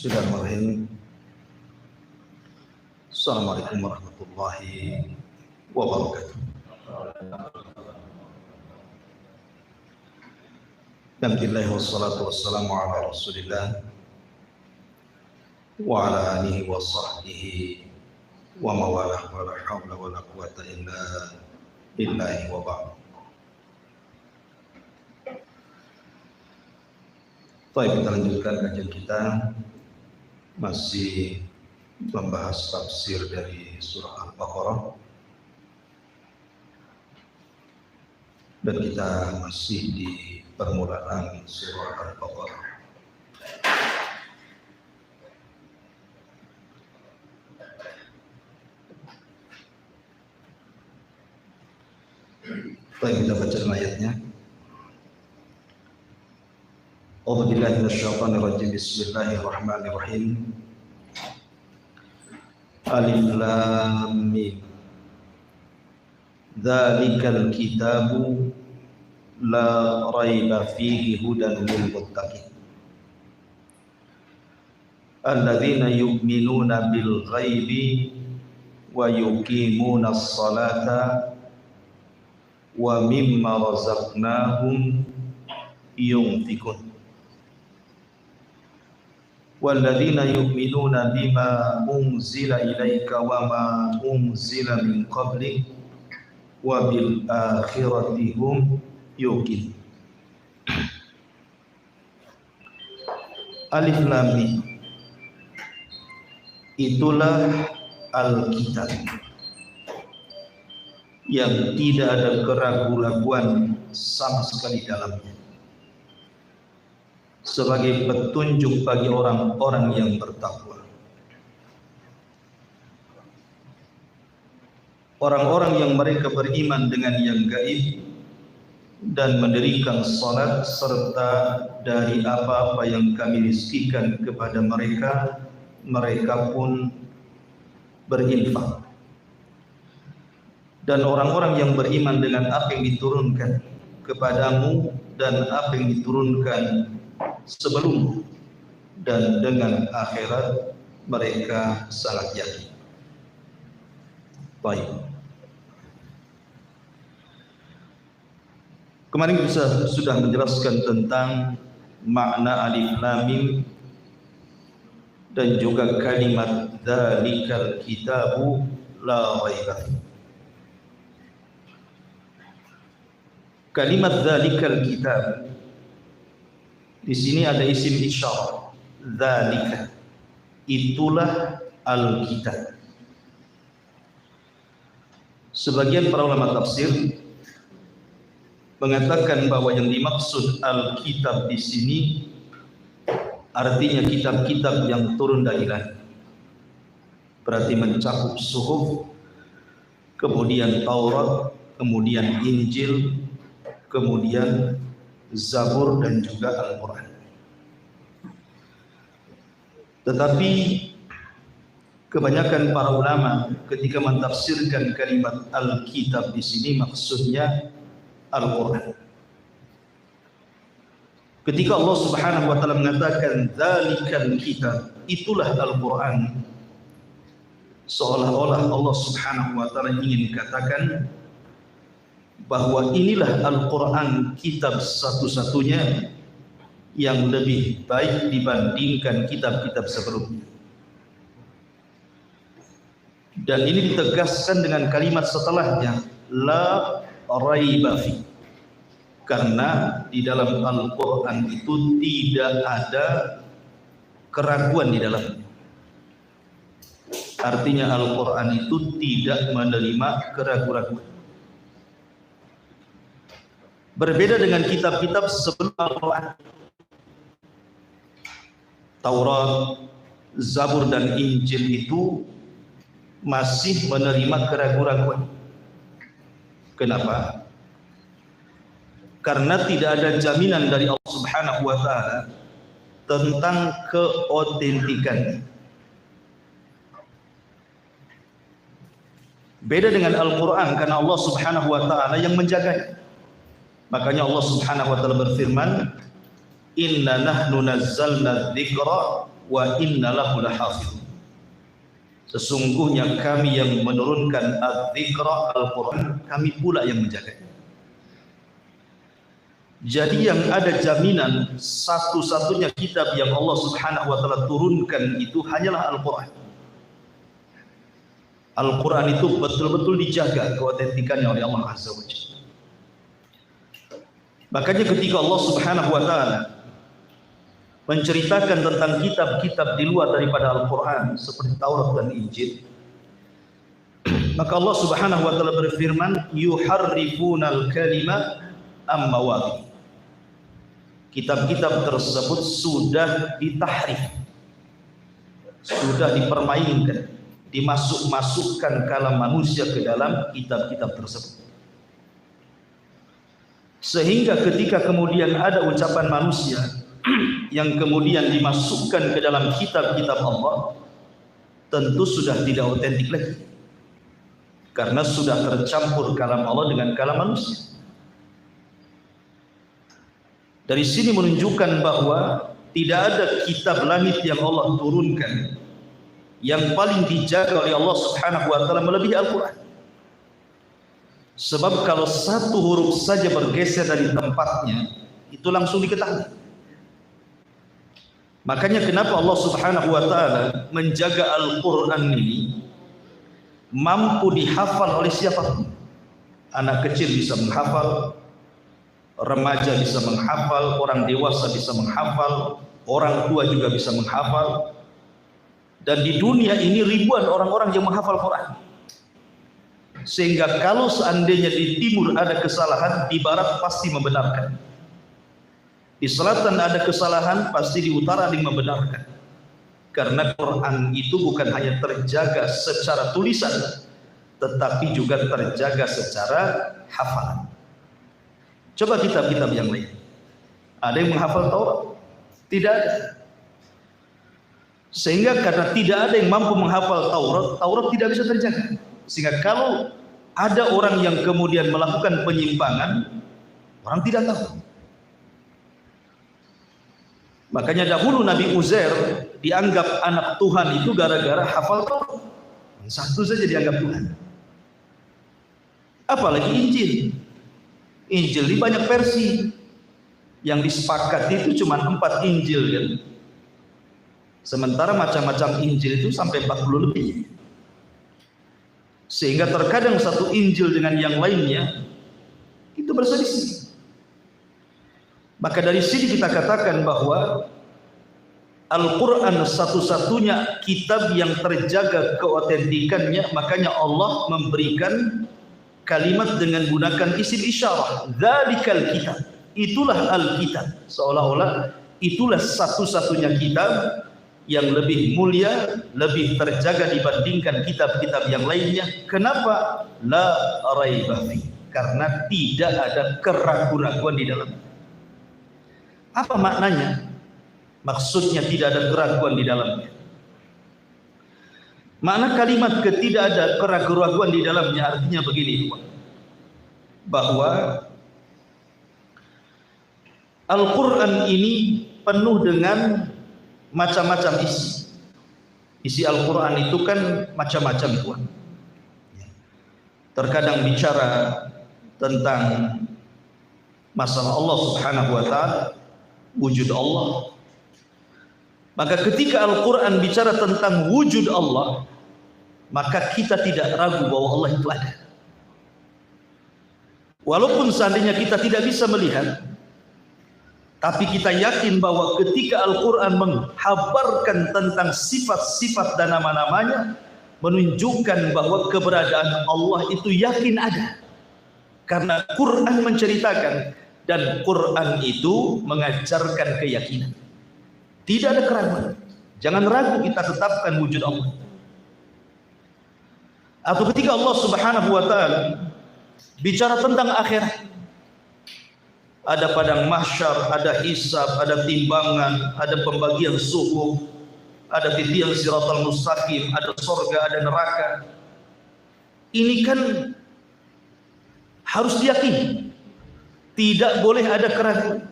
Bismillahirrahmanirrahim. Assalamualaikum warahmatullahi wabarakatuh. Alhamdulillah wassalatu wassalamu ala Rasulillah wa ala alihi wa sahbihi wa mawalah wa la hawla wa la quwwata illa billahi wa ba'd. Baik, kita lanjutkan kajian kita, masih membahas tafsir dari surah Al-Baqarah, dan kita masih di permulaan surah Al-Baqarah. Baik, kita baca ayatnya. A'udzubillahi minasyaitonirrajim. Bismillahirrahmanirrahim. Alif Lam Mim. Dzalikal kitabu la raiba fihi hudan lil muttaqin. Alladzina yu'minuna bil ghaibi wa yuqimunas salata wa mimma razaqnahum yunfiqun. Walladzina yu'minuna bima unzila ilaika wa ma unzila min qablik wa bil akhirati hum yuqin. Alif Lam Mim, itulah Alkitab yang tidak ada keraguan-raguan sama sekali dalamnya, sebagai petunjuk bagi orang-orang yang bertakwa. Orang-orang yang mereka beriman dengan yang gaib dan mendirikan salat, serta dari apa-apa yang kami rizkikan kepada mereka, mereka pun berinfak. Dan orang-orang yang beriman dengan apa yang diturunkan kepadamu dan apa yang diturunkan sebelum, dan dengan akhirat mereka sangat yakin. Baik. Kemarin kita sudah menjelaskan tentang makna Alif Lam Mim dan juga kalimat dzalikal kitabu la raiba. Kalimat dzalikal kitab, di sini ada isim isyarah, dzalika, itulah Alkitab. Sebagian para ulama tafsir mengatakan bahwa yang dimaksud Alkitab di sini artinya kitab-kitab yang turun dari langit. Berarti mencakup suhuf, kemudian Taurat, kemudian Injil, kemudian Zabur, dan juga Al-Quran. Tetapi kebanyakan para ulama ketika mentafsirkan kalimat Alkitab di sini maksudnya Al-Quran. Ketika Allah Subhanahu wa taala mengatakan dzalikal kitab, itulah Al-Quran, seolah-olah Allah Subhanahu wa taala ingin katakan bahwa inilah Al-Quran, kitab satu-satunya yang lebih baik dibandingkan kitab-kitab sebelumnya. Dan ini ditegaskan dengan kalimat setelahnya, la raiba fi, karena di dalam Al-Quran itu tidak ada keraguan di dalamnya. Artinya Al-Quran itu tidak menerima keraguan-raguan. Berbeda dengan kitab-kitab sebelum Al-Quran, Taurat, Zabur, dan Injil itu masih menerima keraguan-raguan. Kenapa? Karena tidak ada jaminan dari Allah Subhanahu wa taala tentang keotentikan. Beda dengan Al-Quran, karena Allah Subhanahu wa taala yang menjaganya. Makanya Allah Subhanahu wa taala berfirman, "Inna nahnu nazzalna dzikra wa inna lahu lahafizun. Sesungguhnya kami yang menurunkan az-zikra Al-Quran, kami pula yang menjaganya. Jadi yang ada jaminan satu-satunya kitab yang Allah Subhanahu wa taala turunkan itu hanyalah Al-Quran. Al-Quran itu betul-betul dijaga keautentikannya oleh Allah Azza wa Jalla. Makanya ketika Allah Subhanahu wa taala menceritakan tentang kitab-kitab di luar daripada Al-Quran seperti Taurat dan Injil, maka Allah Subhanahu wa taala berfirman, yuharrifunal kalima am mawadhi. Kitab-kitab tersebut sudah ditahrif, sudah dipermainkan, dimasuk-masukkan kalam manusia ke dalam kitab-kitab tersebut. Sehingga ketika kemudian ada ucapan manusia yang kemudian dimasukkan ke dalam kitab-kitab Allah, tentu sudah tidak otentik lagi, karena sudah tercampur kalam Allah dengan kalam manusia. Dari sini menunjukkan bahwa tidak ada kitab langit yang Allah turunkan yang paling dijaga oleh Allah Subhanahu wa taala melebihi Al-Quran. Sebab kalau satu huruf saja bergeser dari tempatnya, itu langsung diketahui. Makanya kenapa Allah Subhanahu wa taala menjaga Al-Quran ini mampu dihafal oleh siapapun. Anak kecil bisa menghafal, remaja bisa menghafal, orang dewasa bisa menghafal, orang tua juga bisa menghafal. Dan di dunia ini ribuan orang-orang yang menghafal Quran. Sehingga kalau seandainya di timur ada kesalahan, di barat pasti membenarkan. Di selatan ada kesalahan, pasti di utara ada yang membenarkan. Karena Quran itu bukan hanya terjaga secara tulisan, tetapi juga terjaga secara hafalan. Coba kitab-kitab yang lain, ada yang menghafal Taurat? Tidak ada. Sehingga karena tidak ada yang mampu menghafal Taurat, Taurat tidak bisa terjaga. Sehingga kalau ada orang yang kemudian melakukan penyimpangan, orang tidak tahu. Makanya dahulu Nabi Uzair dianggap anak Tuhan itu gara-gara hafal Taurat. Satu saja dianggap Tuhan. Apalagi Injil. Injil ini banyak versi. Yang disepakati itu cuma 4 Injil kan. Sementara macam-macam Injil itu sampai 40 lebih. Sehingga terkadang satu Injil dengan yang lainnya itu berselisih. Maka dari sini kita katakan bahwa Al-Quran satu-satunya kitab yang terjaga keautentikannya. Makanya Allah memberikan kalimat dengan gunakan isim isyarah, dzalikal kitab, itulah Al-Kitab, seolah-olah itulah satu-satunya kitab yang lebih mulia, lebih terjaga dibandingkan kitab-kitab yang lainnya. Kenapa? La raiba fi, karena tidak ada keraguan-raguan di dalamnya. Apa maknanya? Maksudnya tidak ada keraguan di dalamnya. Makna kalimat tidak ada keraguan-raguan di dalamnya artinya begini, bahwa Al-Quran ini penuh dengan macam-macam isi. Isi Al-Quran itu kan macam-macam, Tuhan. Terkadang bicara tentang masalah Allah Subhanahu wa taala, wujud Allah. Maka ketika Al-Quran bicara tentang wujud Allah, maka kita tidak ragu bahwa Allah itu ada. Walaupun seandainya kita tidak bisa melihat, tapi kita yakin bahwa ketika Al-Quran menghabarkan tentang sifat-sifat dan nama-namanya, menunjukkan bahwa keberadaan Allah itu yakin ada. Karena Quran menceritakan, dan Quran itu mengajarkan keyakinan. Tidak ada keraguan. Jangan ragu kita tetapkan wujud Allah. Atau ketika Allah Subhanahu wa taala bicara tentang akhirat, ada padang mahsyar, ada hisab, ada timbangan, ada pembagian suhuf, ada titian siratal mustaqim, ada surga, ada neraka. Ini kan harus diyakini. Tidak boleh ada keraguan.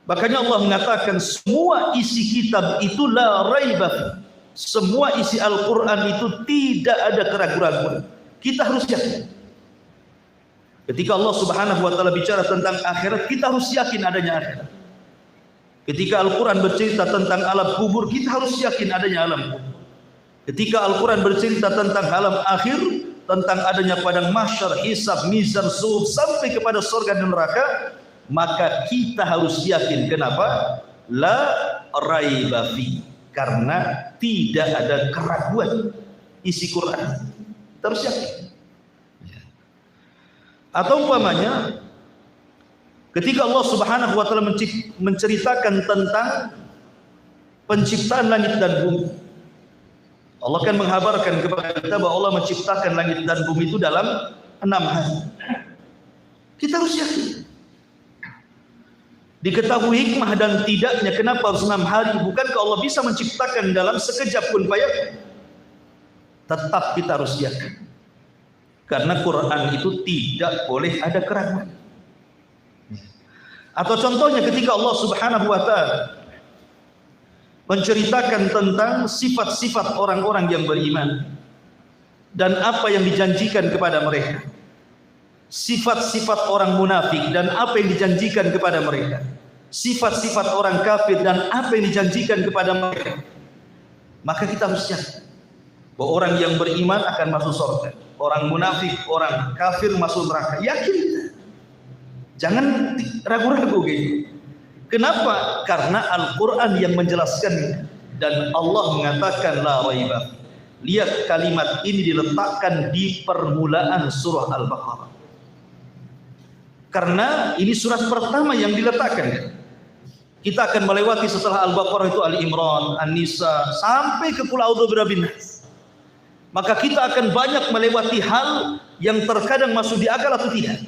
Makanya Allah mengatakan semua isi kitab itu la raiba. Semua isi Al-Quran itu tidak ada keraguan-keraguan. Kita harus yakin. Ketika Allah Subhanahu wa taala bicara tentang akhirat, kita harus yakin adanya akhirat. Ketika Al-Quran bercerita tentang alam kubur, kita harus yakin adanya alam kubur. Ketika Al-Quran bercerita tentang alam akhir, tentang adanya padang mahsyar, hisab, mizan, suhub, sampai kepada surga dan neraka, maka kita harus yakin. Kenapa? La raiba fi, karena tidak ada keraguan isi Quran. Kita harus yakin. Atau umpamanya ketika Allah Subhanahu wa taala menceritakan tentang penciptaan langit dan bumi, Allah kan menghabarkan kepada kita bahwa Allah menciptakan langit dan bumi itu dalam 6 hari. Kita harus yakin. Diketahui hikmah dan tidaknya kenapa harus 6 hari. Bukankah Allah bisa menciptakan dalam sekejap kun payah? Tetap kita harus yakin. Karena Quran itu tidak boleh ada keraguan. Atau contohnya ketika Allah Subhanahu wa taala menceritakan tentang sifat-sifat orang-orang yang beriman dan apa yang dijanjikan kepada mereka. Sifat-sifat orang munafik dan apa yang dijanjikan kepada mereka. Sifat-sifat orang kafir dan apa yang dijanjikan kepada mereka. Maka kita harus yakin bahwa orang yang beriman akan masuk surga. Orang munafik, orang kafir masuk neraka. Yakin kita. Jangan ragu-ragu gitu. Kenapa? Karena Al-Quran yang menjelaskannya. Dan Allah mengatakan la raiba. Lihat kalimat ini diletakkan di permulaan surah Al-Baqarah. Karena ini surat pertama yang diletakkan. Kita akan melewati setelah Al-Baqarah itu Ali Imran, An-Nisa, sampai ke Qul A'udzu Birabbin Nas. Maka kita akan banyak melewati hal yang terkadang masuk di akal atau tidak.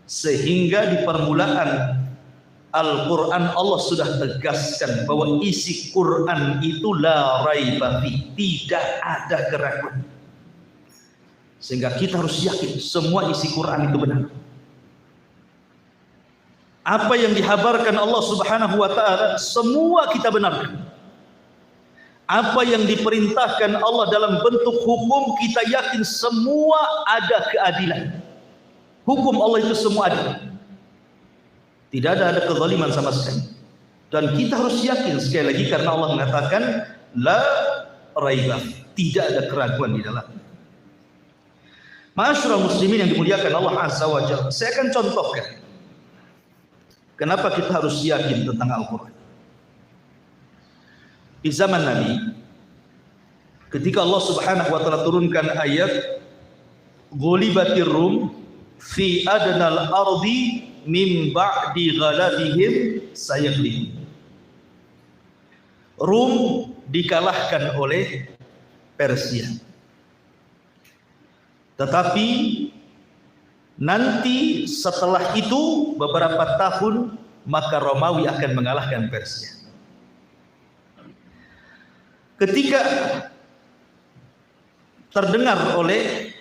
Sehingga di permulaan Al-Quran Allah sudah tegaskan bahwa isi Quran itu la raiba fi, tidak ada keraguan. Sehingga kita harus yakin semua isi Quran itu benar. Apa yang dihabarkan Allah Subhanahu wa taala semua kita benarkan. Apa yang diperintahkan Allah dalam bentuk hukum, kita yakin semua ada keadilan. Hukum Allah itu semua adil. Tidak ada kezaliman sama sekali. Dan kita harus yakin sekali lagi karena Allah mengatakan la raiba, tidak ada keraguan di dalam. Ma'asyiral muslimin yang dimuliakan Allah Azza wa Jalla, saya akan contohkan kenapa kita harus yakin tentang Al-Quran. Di zaman Nabi, ketika Allah Subhanahu wa taala turunkan ayat ghulibatir rum fi adnal ardi min ba'di ghalabihim sayaghlibun. Rum dikalahkan oleh Persia. Tetapi nanti setelah itu beberapa tahun maka Romawi akan mengalahkan Persia. Ketika terdengar oleh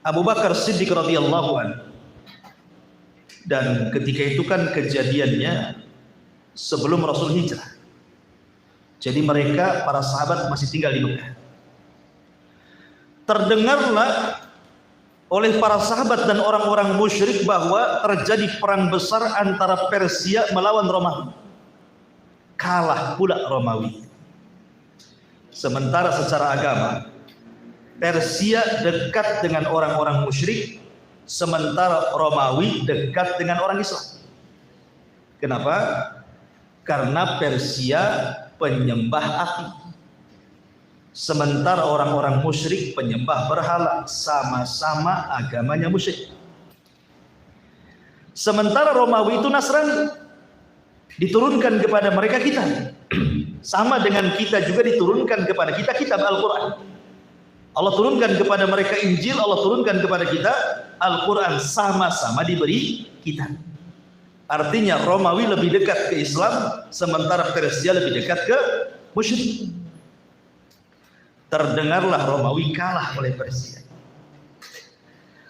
Abu Bakar Siddiq radhiyallahu anhu, dan ketika itu kan kejadiannya sebelum Rasul hijrah. Jadi mereka para sahabat masih tinggal di Mekah. Terdengarlah oleh para sahabat dan orang-orang musyrik bahwa terjadi perang besar antara Persia melawan Romawi. Kalah pula Romawi. Sementara secara agama Persia dekat dengan orang-orang musyrik, sementara Romawi dekat dengan orang Islam. Kenapa? Karena Persia penyembah api, sementara orang-orang musyrik penyembah berhala, sama-sama agamanya musyrik. Sementara Romawi itu Nasrani, diturunkan kepada mereka kitab. Sama dengan kita juga diturunkan kepada kita kitab Al-Quran. Allah turunkan kepada mereka Injil, Allah turunkan kepada kita Al-Quran, sama-sama diberi kitab. Artinya Romawi lebih dekat ke Islam, sementara Persia lebih dekat ke musyrik. Terdengarlah Romawi kalah oleh Persia,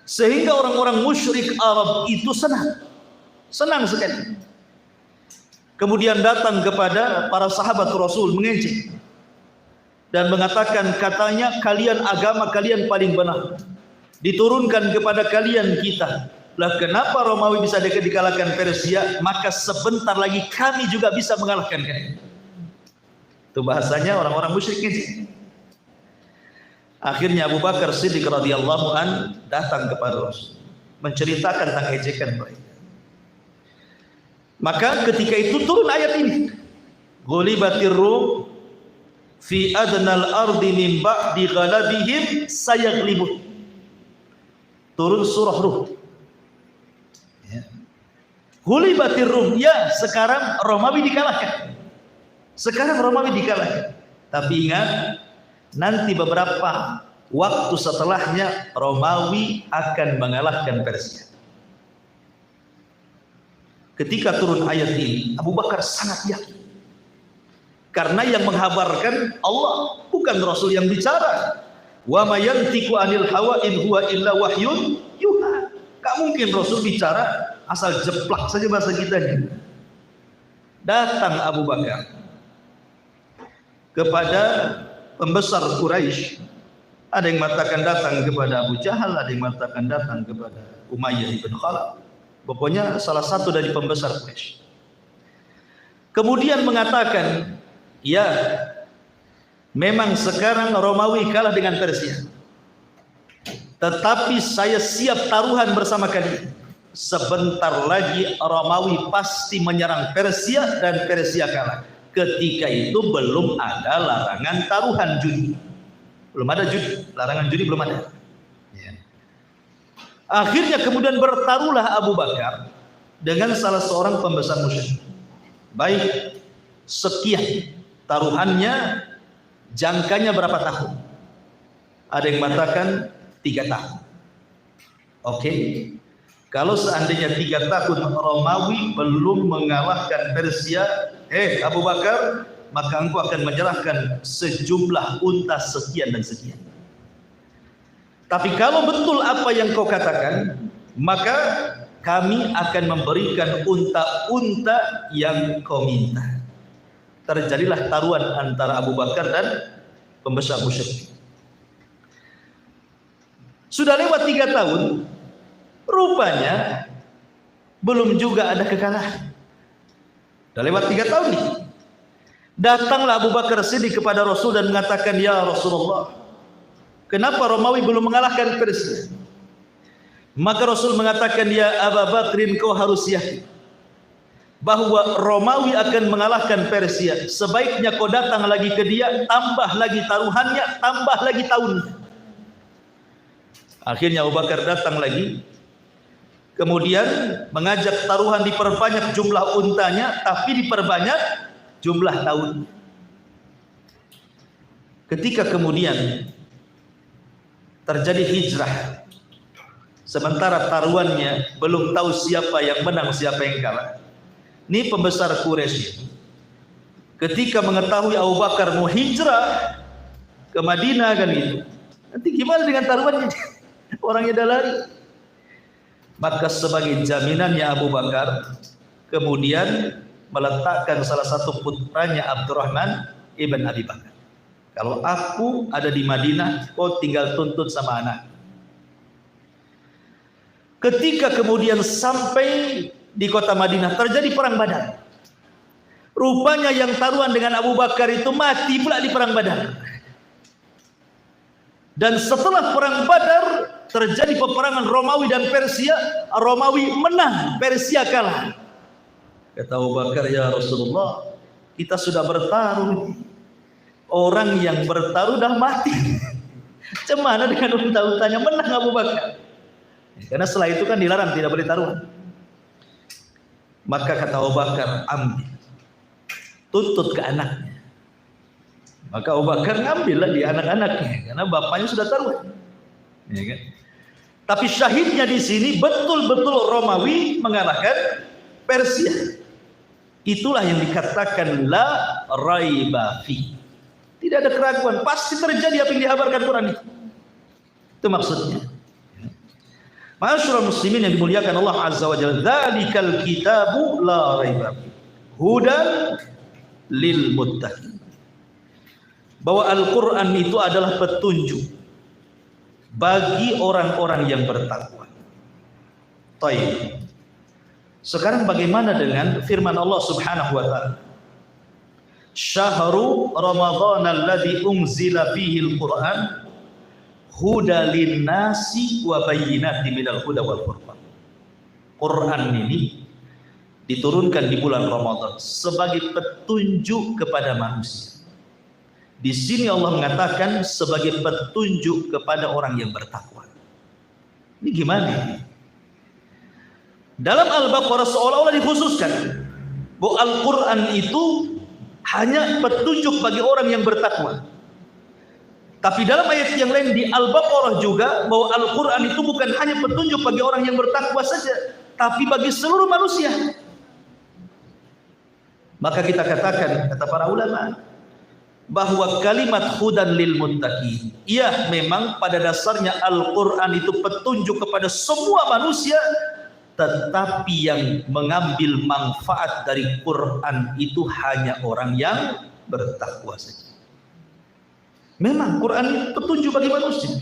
sehingga orang-orang musyrik Arab itu senang sekali. kemudian datang kepada para sahabat Rasul mengejek dan mengatakan, katanya kalian agama kalian paling benar, diturunkan kepada kalian kita. Lah kenapa Romawi bisa dikalahkan Persia, maka sebentar lagi kami juga bisa mengalahkan kalian. Itu bahasanya orang-orang musyrik ini. Akhirnya Abu Bakar Siddiq radhiyallahu an datang kepada Rasul menceritakan tentang ejekan mereka. Maka ketika itu turun ayat ini, ghulibatir rum fi adnal ardi min ba'di ghalabihim sayaghlibun. Turun surah Rum. Ghulibatir rum, ya sekarang Romawi dikalahkan. Sekarang Romawi dikalahkan. Tapi ingat, nanti beberapa waktu setelahnya Romawi akan mengalahkan Persia. Ketika turun ayat ini, Abu Bakar sangat yakin. Karena yang menghabarkan Allah, bukan Rasul yang bicara. Wa ma yantiqu anil hawa in huwa illa wahyun yuha. Gak mungkin Rasul bicara asal jeplak saja bahasa kitanya. Datang Abu Bakar kepada pembesar Quraisy. Ada yang mengatakan datang kepada Abu Jahal, ada yang mengatakan datang kepada Umayyah ibn Khalaf. Pokoknya salah satu dari pembesar Quraisy. Kemudian mengatakan, ya, memang sekarang Romawi kalah dengan Persia. Tetapi saya siap taruhan bersama kalian. Sebentar lagi Romawi pasti menyerang Persia dan Persia kalah. Ketika itu belum ada larangan taruhan judi. Belum ada judi, larangan judi belum ada. Ya. Akhirnya kemudian bertaruhlah Abu Bakar dengan salah seorang pembesar musyrik. Baik, sekian taruhannya, jangkanya berapa tahun? Ada yang mengatakan 3 tahun. Oke. Kalau seandainya 3 tahun Romawi belum mengalahkan Persia, Abu Bakar, maka engkau akan menyerahkan sejumlah unta sekian dan sekian. Tapi kalau betul apa yang kau katakan, maka kami akan memberikan unta-unta yang kau minta. Terjadilah taruhan antara Abu Bakar dan pembesar musyrik. Sudah lewat 3 tahun, rupanya belum juga ada kekalahan. Sudah lewat 3 tahun nih. Datanglah Abu Bakar Siddiq kepada Rasul dan mengatakan, ya Rasulullah, kenapa Romawi belum mengalahkan Persia? Maka Rasul mengatakan, ya Abu Bakrin, kau harus yakin bahwa Romawi akan mengalahkan Persia. Sebaiknya kau datang lagi ke dia, tambah lagi taruhannya, tambah lagi tahunnya. Akhirnya Abu Bakar datang lagi, kemudian mengajak taruhan diperbanyak jumlah untanya, tapi diperbanyak jumlah tahun. Ketika kemudian terjadi hijrah, sementara taruhannya belum tahu siapa yang menang, siapa yang kalah. Ini pembesar Quraisy ketika mengetahui Abu Bakar mau hijrah ke Madinah kan gitu, nanti gimana dengan taruhannya? Orangnya dah lari. Maka sebagai jaminannya Abu Bakar kemudian meletakkan salah satu putranya Abdurrahman ibn Abi Bakar. Kalau aku ada di Madinah, kau tinggal tuntut sama anak. Ketika kemudian sampai di kota Madinah, terjadi perang Badar. Rupanya yang taruhan dengan Abu Bakar itu mati pula di perang Badar. Dan setelah perang Badar terjadi peperangan Romawi dan Persia. Romawi menang, Persia kalah. Kata Abu Bakar, ya Rasulullah, kita sudah bertaruh. Orang yang bertaruh dah mati. Cemana dengan unta-untanya? Menang Abu Bakar. Karena setelah itu kan dilarang, tidak boleh taruhan. Maka kata Abu Bakar, ambil, tuntut ke anaknya. Maka Abu Bakar ngambillah di anak-anaknya, karena bapaknya sudah taruhan. Ya kan? Tapi syahidnya di sini betul-betul Romawi mengalahkan Persia. Itulah yang dikatakan la raiba fi. Tidak ada keraguan, pasti terjadi apa yang dihabarkan Quran itu. Itu maksudnya. Ma'asyiral muslimin yang dimuliakan Allah Azza wa Jalla, dzalikal kitabu la raiba fi. hudan lil muttaqin. Bahwa Al-Quran itu adalah petunjuk bagi orang-orang yang bertakwa. Baik. Sekarang bagaimana dengan firman Allah Subhanahu wa taala? Syahru Ramadhan alladzi unzila fihi al-Qur'an hudan lin-nasi wa bayyinatin minal huda wal furqan. Quran ini diturunkan di bulan Ramadan sebagai petunjuk kepada manusia. Di sini Allah mengatakan sebagai petunjuk kepada orang yang bertakwa. Ini gimana? Dalam Al-Baqarah seolah-olah dikhususkan bahwa Al-Quran itu hanya petunjuk bagi orang yang bertakwa. Tapi dalam ayat yang lain di Al-Baqarah juga bahwa Al-Quran itu bukan hanya petunjuk bagi orang yang bertakwa saja, tapi bagi seluruh manusia. Maka kita katakan, kata para ulama, bahwa kalimat hudan lil muttaqin, iya memang pada dasarnya Al-Quran itu petunjuk kepada semua manusia, tetapi yang mengambil manfaat dari Quran itu hanya orang yang bertakwa saja. Memang Quran itu petunjuk bagi manusia,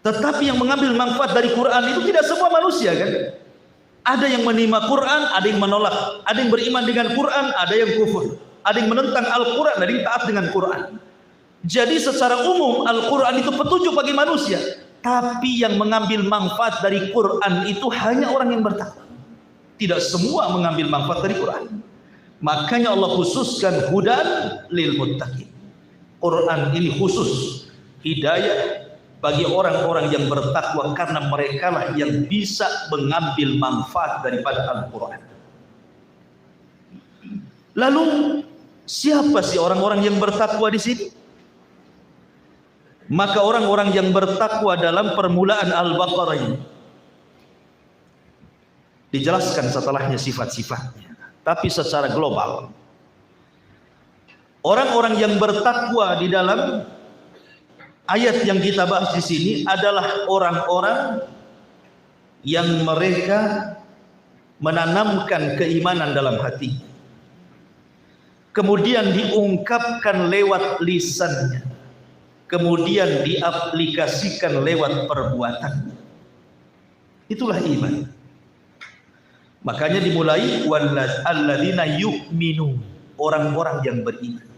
tetapi yang mengambil manfaat dari Quran itu tidak semua manusia kan. Ada yang menerima Quran, ada yang menolak, ada yang beriman dengan Quran, ada yang kufur, ada yang menentang Al-Quran, ada yang taat dengan Quran. Jadi secara umum Al-Quran itu petunjuk bagi manusia, tapi yang mengambil manfaat dari Quran itu hanya orang yang bertakwa. Tidak semua mengambil manfaat dari Quran. Makanya Allah khususkan hudan lil muttaqin. Quran ini khusus hidayah bagi orang-orang yang bertakwa, karena mereka lah yang bisa mengambil manfaat daripada Al-Quran. Lalu siapa sih orang-orang yang bertakwa di sini? Maka orang-orang yang bertakwa dalam permulaan Al-Baqarah ini dijelaskan setelahnya sifat-sifatnya, tapi secara global. Orang-orang yang bertakwa di dalam ayat yang kita bahas di sini adalah orang-orang yang mereka menanamkan keimanan dalam hati, kemudian diungkapkan lewat lisannya, kemudian diaplikasikan lewat perbuatan. Itulah iman. Makanya dimulai walladzina yu'minun, orang-orang yang beriman.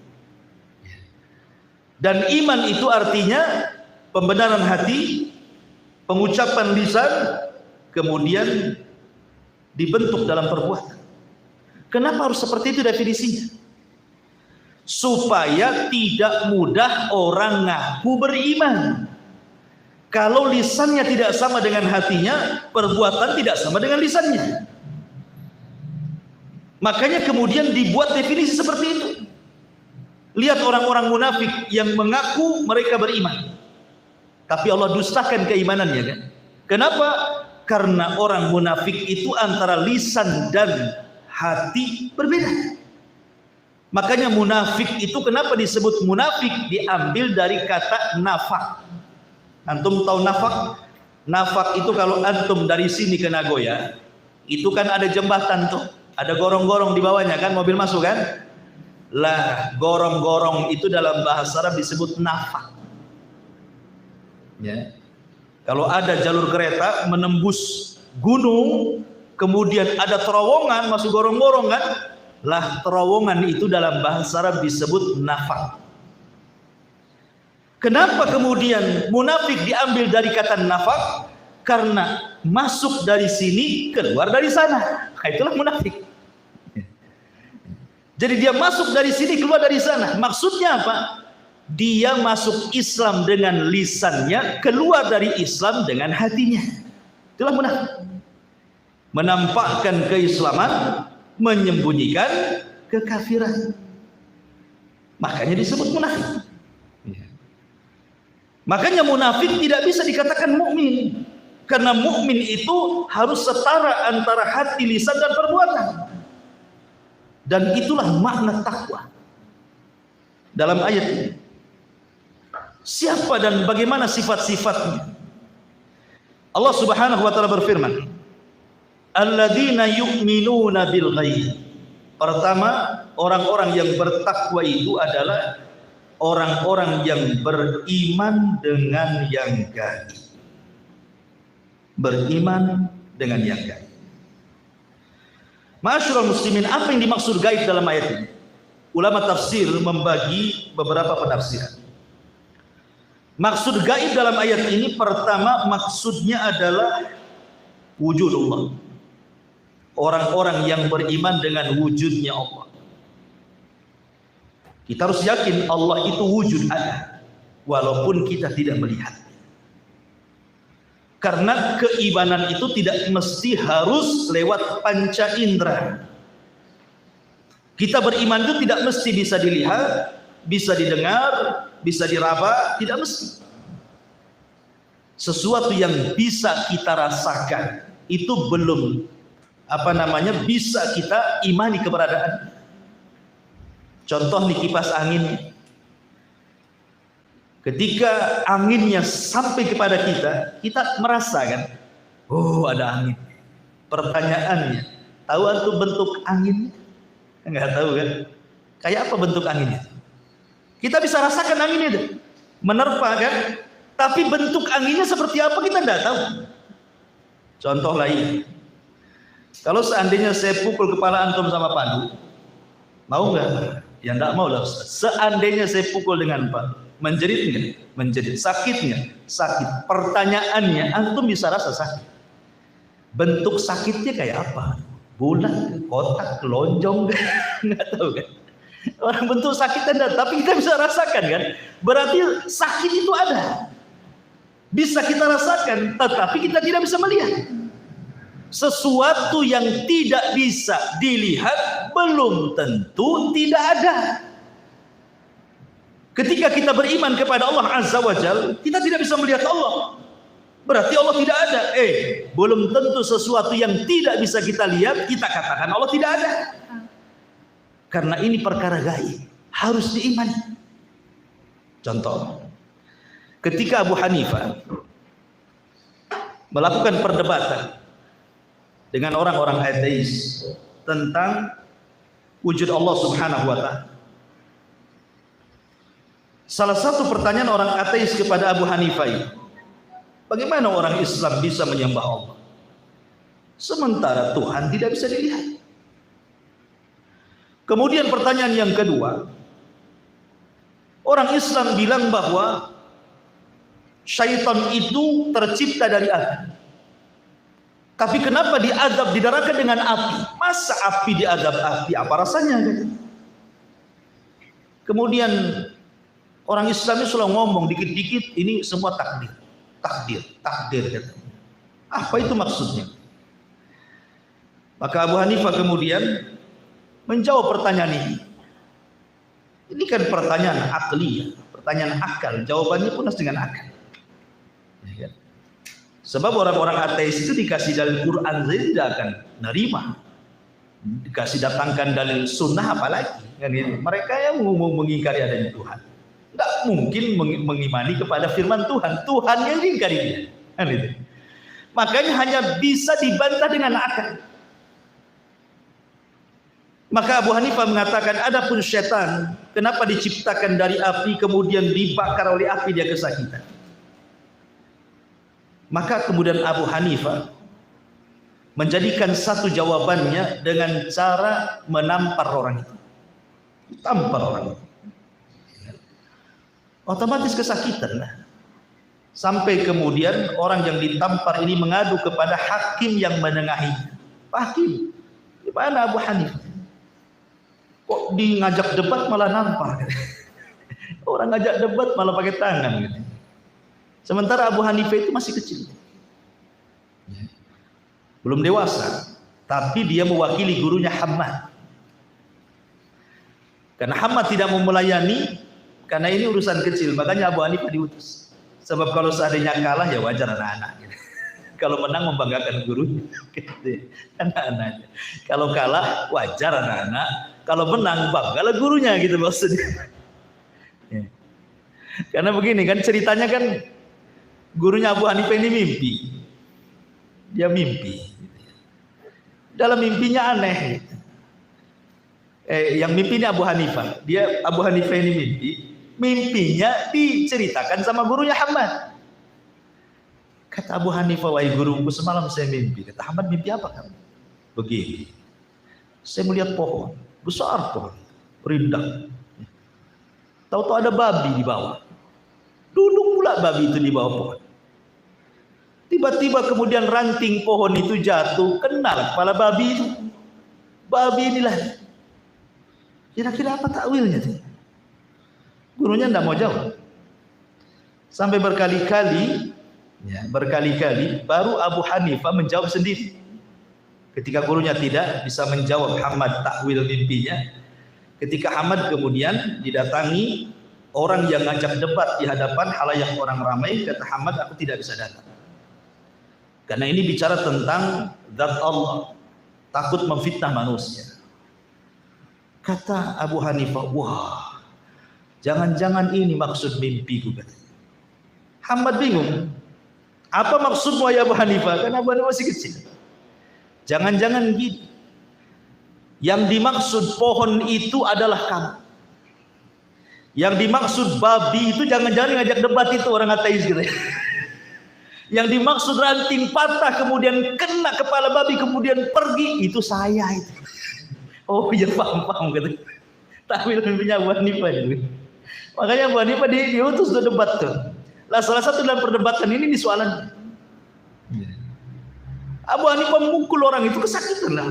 Dan iman itu artinya pembenaran hati, pengucapan lisan, kemudian dibentuk dalam perbuatan. Kenapa harus seperti itu definisinya? Supaya tidak mudah orang ngaku beriman. Kalau lisannya tidak sama dengan hatinya, perbuatan tidak sama dengan lisannya. Makanya kemudian dibuat definisi seperti itu. Lihat orang-orang munafik yang mengaku mereka beriman, tapi Allah dustakan keimanannya kan? Kenapa? Karena orang munafik itu antara lisan dan hati berbeda. Makanya munafik itu kenapa disebut munafik? Diambil dari kata nafak. Antum tahu nafak? Nafak itu kalau antum dari sini ke Nagoya, itu kan ada jembatan tuh, ada gorong-gorong di bawahnya kan, mobil masuk kan? Lah, gorong-gorong itu dalam bahasa Arab disebut nafak. Ya. Kalau ada jalur kereta menembus gunung, kemudian ada terowongan masuk gorong-gorong kan? Lah, terowongan itu dalam bahasa Arab disebut nafak. Kenapa kemudian munafik diambil dari kata nafak? Karena masuk dari sini, keluar dari sana. Nah, itulah munafik. Jadi dia masuk dari sini, keluar dari sana. Maksudnya apa? Dia masuk Islam dengan lisannya, keluar dari Islam dengan hatinya. Itulah munafik. Menampakkan keislaman, menyembunyikan kekafiran. Makanya disebut munafik. Makanya munafik tidak bisa dikatakan mukmin, karena mukmin itu harus setara antara hati, lisan dan perbuatan. Dan itulah makna takwa dalam ayat ini. Siapa dan bagaimana sifat-sifatnya? Allah Subhanahu wa taala berfirman, alladzina yu'minuna bil ghaib. Pertama, orang-orang yang bertakwa itu adalah orang-orang yang beriman dengan yang gaib. Beriman dengan yang gaib. Ma'asyiral muslimin, apa yang dimaksud gaib dalam ayat ini? Ulama tafsir membagi beberapa penafsiran. Maksud gaib dalam ayat ini, pertama maksudnya adalah wujudullah. Orang-orang yang beriman dengan wujudnya Allah. Kita harus yakin Allah itu wujud ada, walaupun kita tidak melihat. Karena keimanan itu tidak mesti harus lewat panca indera. Kita beriman itu tidak mesti bisa dilihat, bisa didengar, bisa diraba, tidak mesti. Sesuatu yang bisa kita rasakan itu belum bisa kita imani keberadaan. Contoh nih kipas angin. Ketika anginnya sampai kepada kita merasakan, oh ada angin. Pertanyaannya, tahu antum bentuk angin? Enggak tahu kan? Kayak apa bentuk anginnya? Kita bisa rasakan angin itu, menerpa kan? Tapi bentuk anginnya seperti apa kita enggak tahu. Contoh lain, kalau seandainya saya pukul kepala antum sama Pandu, mau nggak? Ya enggak mau lah. Seandainya saya pukul dengan Pandu, menjerit nggak? Menjerit. Sakit nggak? Sakit. Pertanyaannya, antum bisa rasa sakit. Bentuk sakitnya kayak apa? Bulat, kotak, lonjong, nggak tahu kan? Orang bentuk sakitnya enggak, tapi kita bisa rasakan kan? Berarti sakit itu ada. Bisa kita rasakan, tetapi kita tidak bisa melihat. Sesuatu yang tidak bisa dilihat belum tentu tidak ada. Ketika kita beriman kepada Allah Azza wa Jalla, kita tidak bisa melihat Allah. Berarti Allah tidak ada. Belum tentu sesuatu yang tidak bisa kita lihat kita katakan Allah tidak ada. Karena ini perkara gaib, harus diimani. Contoh, ketika Abu Hanifah melakukan perdebatan dengan orang-orang ateis tentang wujud Allah Subhanahu wa ta'ala. Salah satu pertanyaan orang ateis kepada Abu Hanifah itu, bagaimana orang Islam bisa menyembah Allah sementara Tuhan tidak bisa dilihat? Kemudian pertanyaan yang kedua, orang Islam bilang bahwa syaitan itu tercipta dari api. Tapi kenapa diazab didarahkan dengan api? Masa api diazab api? Apa rasanya? Kemudian orang Islam itu selalu ngomong dikit-dikit ini semua takdir. Takdir. Apa itu maksudnya? Maka Abu Hanifah kemudian menjawab pertanyaan ini. Ini kan pertanyaan akli, pertanyaan akal. Jawabannya pun harus dengan akal. Sebab orang-orang ateis itu dikasih dalil Quran saja tidak akan nerima. Dikasih datangkan dalil sunnah apalagi. Mereka yang mengingkari adanya Tuhan. Tidak mungkin mengimani kepada firman Tuhan. Tuhan yang diingkari dia. Makanya hanya bisa dibantah dengan akal. Maka Abu Hanifah mengatakan, adapun setan, kenapa diciptakan dari api kemudian dibakar oleh api dia kesakitan? Maka kemudian Abu Hanifah menjadikan satu jawabannya dengan cara menampar orang itu. Tampar orang itu. Otomatis kesakitan lah. Sampai kemudian orang yang ditampar ini mengadu kepada hakim yang menengahinya. Hakim, gimana Abu Hanifah? Kok di ngajak debat malah nampar? Orang ngajak debat malah pakai tangan gitu. Sementara Abu Hanifah itu masih kecil, belum dewasa, tapi dia mewakili gurunya Hammad. Karena Hammad tidak mau melayani, karena ini urusan kecil, makanya Abu Hanifah diutus. Sebab kalau seandainya kalah ya wajar anak-anak. Kalau menang membanggakan guru, anak-anaknya. Kalau kalah wajar anak-anak, kalau menang banggalah gurunya gitu maksudnya. Karena begini kan ceritanya kan. Gurunya Abu Hanifah ini mimpi. Dia mimpi. Dalam mimpinya aneh. Yang mimpinya Abu Hanifah. Abu Hanifah ini mimpinya diceritakan sama gurunya Hamad. Kata Abu Hanifah, wahai guruku, semalam saya mimpi. Kata Hamad, mimpi apa kamu? Begini, saya melihat pohon besar, pohon rindang. Tahu-tahu ada babi di bawah. Duduk pula babi itu di bawah pohon. Tiba-tiba kemudian ranting pohon itu jatuh, kena kepala babi itu. Babi inilah. Kira-kira apa takwilnya? Gurunya tidak mau jawab. Sampai berkali-kali baru Abu Hanifah menjawab sendiri. Ketika gurunya tidak bisa menjawab Hamad takwil mimpinya, ketika Hamad kemudian didatangi orang yang ngajak debat di hadapan halayak orang ramai, kata Hamad, aku tidak bisa datang. Karena ini bicara tentang zat Allah, takut memfitnah manusia. Kata Abu Hanifah, wah, jangan-jangan ini maksud mimpiku, katanya. Hamad bingung. Apa maksudmu ya Abu Hanifah? Karena Abu Hanifah masih kecil. Jangan-jangan gini. Yang dimaksud pohon itu adalah kamu. Yang dimaksud babi itu jangan-jangan ngajak debat itu orang ateis gitu. Yang dimaksud ranting patah kemudian kena kepala babi kemudian pergi itu saya itu. Oh iya, paham gitu. Takwil mimpinya Abu Hanifah itu. Makanya Abu Hanifah diutus untuk debat tuh. Lah salah satu dalam perdebatan ini soalan Abu Hanifah memukul orang itu kesakitan lah.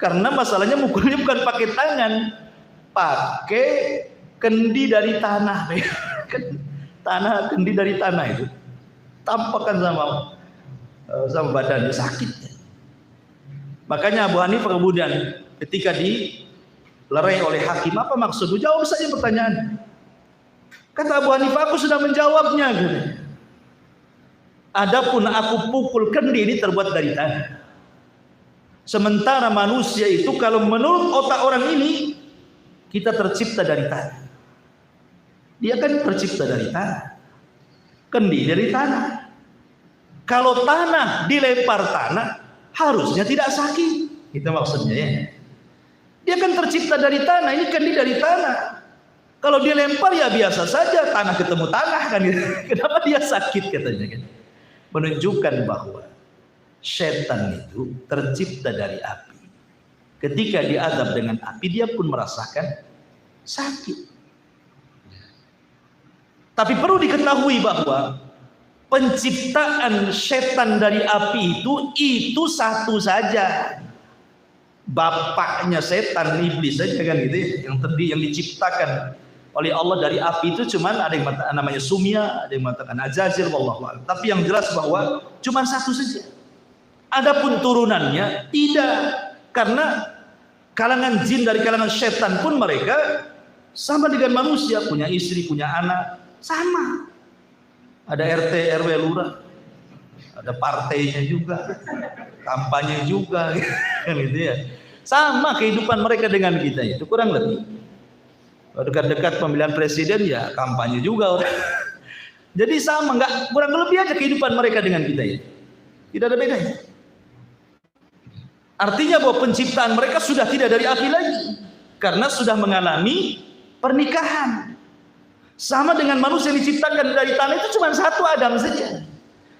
Karena masalahnya mukulnya bukan pakai tangan, pakai kendi dari tanah. Kendi dari tanah itu tampakkan sama badannya, sakit. Makanya Abu Hanifah kemudian ketika dilerai oleh hakim, apa maksudmu? Jawab saja pertanyaan. Kata Abu Hanifah, aku sudah menjawabnya. Gitu. Adapun aku pukul kendi ini terbuat dari tanah. Sementara manusia itu kalau menurut otak orang ini kita tercipta dari tanah. Dia kan tercipta dari tanah. Kendi dari tanah. Kalau tanah dilempar tanah harusnya tidak sakit. Itu maksudnya ya. Dia kan tercipta dari tanah, ini kendi dari tanah. Kalau dia lempar ya biasa saja, tanah ketemu tanah kan. Kenapa dia sakit katanya kan? Menunjukkan bahwa setan itu tercipta dari api. Ketika diazab dengan api dia pun merasakan sakit. Tapi perlu diketahui bahwa penciptaan setan dari api itu satu saja. Bapaknya setan, iblis saja kan gitu ya, yang diciptakan oleh Allah dari api itu cuman ada yang namanya Sumya, ada yang mengatakan Azazil, wallahu a'lam. Tapi yang jelas bahwa cuman satu saja. Adapun turunannya tidak, karena kalangan jin dari kalangan setan pun mereka sama dengan manusia, punya istri, punya anak, sama. Ada RT, RW, lurah, ada partainya juga, kampanye juga, kan gitu ya. Sama kehidupan mereka dengan kita itu kurang lebih. Dekat-dekat pemilihan presiden ya kampanye juga orang. Jadi sama, nggak kurang lebih aja kehidupan mereka dengan kita ya. Tidak ada bedanya. Artinya bahwa penciptaan mereka sudah tidak dari api lagi, karena sudah mengalami pernikahan. Sama dengan manusia yang diciptakan dari tanah itu cuma satu, Adam saja.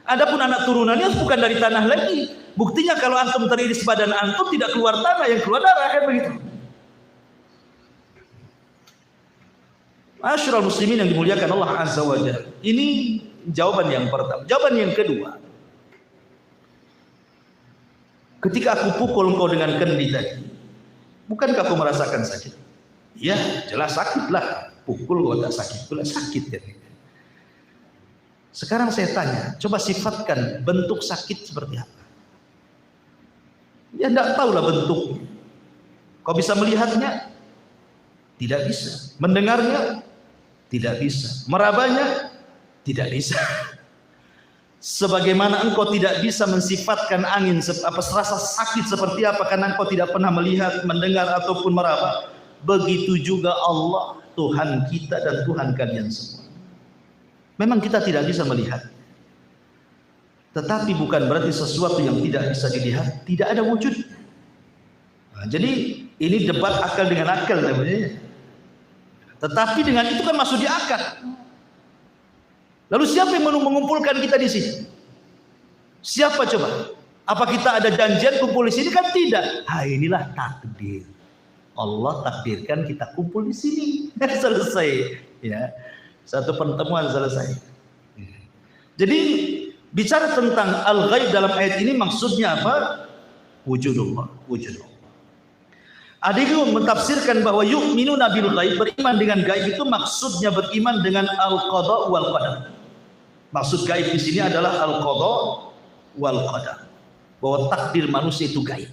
Adapun anak turunannya bukan dari tanah lagi. Buktinya kalau antum teriris badan antum tidak keluar tanah, yang keluar darah kan begitu. Masyarul muslimin yang dimuliakan Allah Azza wa Jalla. Ini jawaban yang pertama. Jawaban yang kedua. Ketika aku pukul engkau dengan kendi tadi, bukankah kau merasakan sakit? Ya, jelas sakit lah. Pukul kau tak sakit, pula sakit kan. Sekarang saya tanya, coba sifatkan bentuk sakit seperti apa? Ya tidak tahulah bentuknya. Kau bisa melihatnya? Tidak bisa. Mendengarnya? Tidak bisa. Merabanya? Tidak bisa. Sebagaimana engkau tidak bisa mensifatkan angin rasa sakit seperti apa karena engkau tidak pernah melihat, mendengar ataupun meraba, begitu juga Allah, Tuhan kita dan Tuhan kalian semua. Memang kita tidak bisa melihat, tetapi bukan berarti sesuatu yang tidak bisa dilihat tidak ada wujud. Nah, jadi Ini debat akal dengan akal namanya. Tetapi dengan itu kan masuk di akal. Lalu siapa yang mengumpulkan kita di sini? Siapa coba? Apa kita ada janjian kumpul di sini? Kan tidak. Inilah takdir. Allah takdirkan kita kumpul di sini. Selesai. Ya, satu pertemuan selesai. Jadi bicara tentang al-ghaib dalam ayat ini maksudnya apa? Wujudullah, wujudullah. Ada yang mentafsirkan bahwa yu'minuna bil ghaib, beriman dengan gaib itu maksudnya beriman dengan al-qada wal qadar. Maksud gaib di sini adalah al-qada wal qadar. Bahwa takdir manusia itu gaib.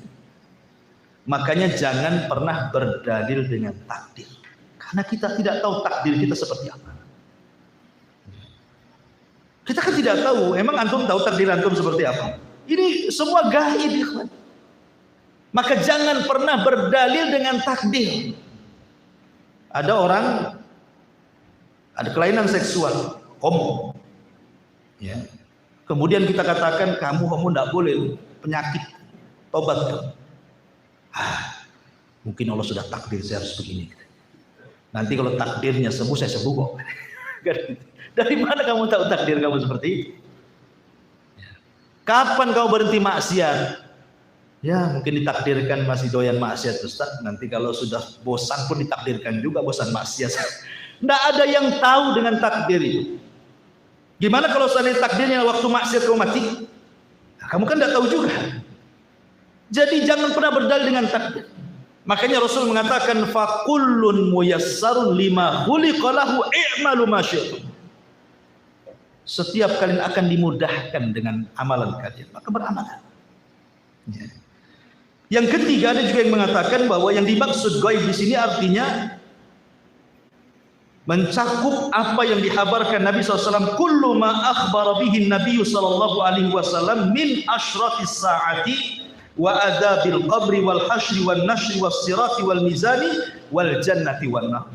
Makanya jangan pernah berdalil dengan takdir. Karena kita tidak tahu takdir kita seperti apa. Kita kan tidak tahu, emang antum tahu takdir antum seperti apa? Ini semua gaib, ikhwan. Maka jangan pernah berdalil dengan takdir. Ada orang ada kelainan seksual, homo. Ya. Kemudian kita katakan kamu homo tidak boleh, penyakit, tobat. Mungkin Allah sudah takdir saya harus begini. Nanti kalau takdirnya sembuh saya sembuh kok. Dari mana kamu tahu takdir kamu seperti itu? Kapan kau berhenti maksiat? Ya mungkin ditakdirkan masih doyan maksiat Ustaz. Nanti kalau sudah bosan pun ditakdirkan juga bosan maksiat. Tidak ada yang tahu dengan takdir itu. Gimana kalau seandainya takdirnya waktu maksiat kau mati? Nah, kamu kan tidak tahu juga. Jadi jangan pernah berdalil dengan takdir. Makanya Rasul mengatakan fakullun muyassarun lima khuliqa lahu i'malu ma syi'tum. Setiap kalian akan dimudahkan dengan amalan kalian, maka beramallah. Ya. Yang ketiga ada juga yang mengatakan bahwa yang dimaksud gaib di sini artinya mencakup apa yang dihabarkan Nabi SAW. Kullu ma akhbara bihi Nabi SAW min ashratis sa'ati wa adzabil qabri wal hasyri wan nashri was sirati wal mizani wal jannati wan nar.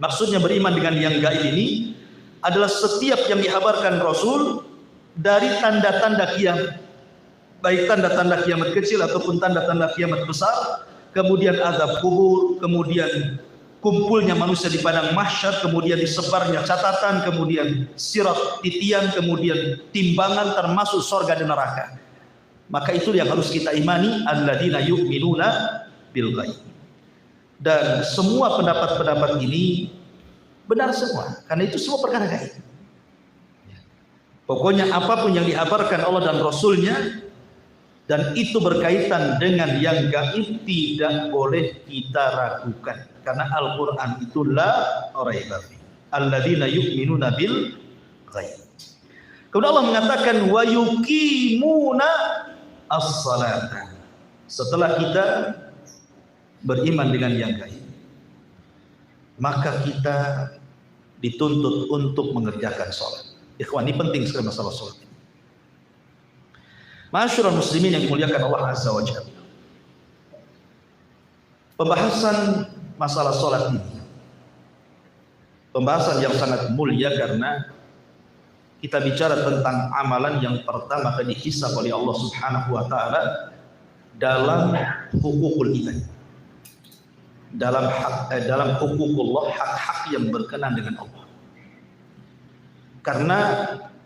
Maksudnya beriman dengan yang gaib ini adalah setiap yang dihabarkan Rasul dari tanda-tanda kiamat, baik tanda-tanda kiamat kecil ataupun tanda-tanda kiamat besar, kemudian azab kubur, kemudian kumpulnya manusia di padang mahsyar, kemudian disebarnya catatan, kemudian sirat titian, kemudian timbangan termasuk surga dan neraka. Maka itu yang harus kita imani, alladzina yu'minuna bil ghaib. Dan semua pendapat-pendapat ini benar semua, karena itu semua perkara gaib. Pokoknya apapun yang dihabarkan Allah dan Rasulnya dan itu berkaitan dengan yang gaib tidak boleh kita ragukan, karena Al-Quran itu la raiba fi alladzina yu'minuna bil ghaib. Kemudian Allah mengatakan wa yuqimuna as-salata. Setelah kita beriman dengan yang gaib, maka kita dituntut untuk mengerjakan sholat. Ikhwan, ini penting sekali masalah sholat. Ma'asyiral muslimin yang dimuliakan Allah Azza wa Jalla. Pembahasan masalah sholat ini pembahasan yang sangat mulia, karena kita bicara tentang amalan yang pertama kali dihisab oleh Allah Subhanahu wa taala dalam hukukul ibad. Dalam hukukullah, hak-hak yang berkenan dengan Allah. Karena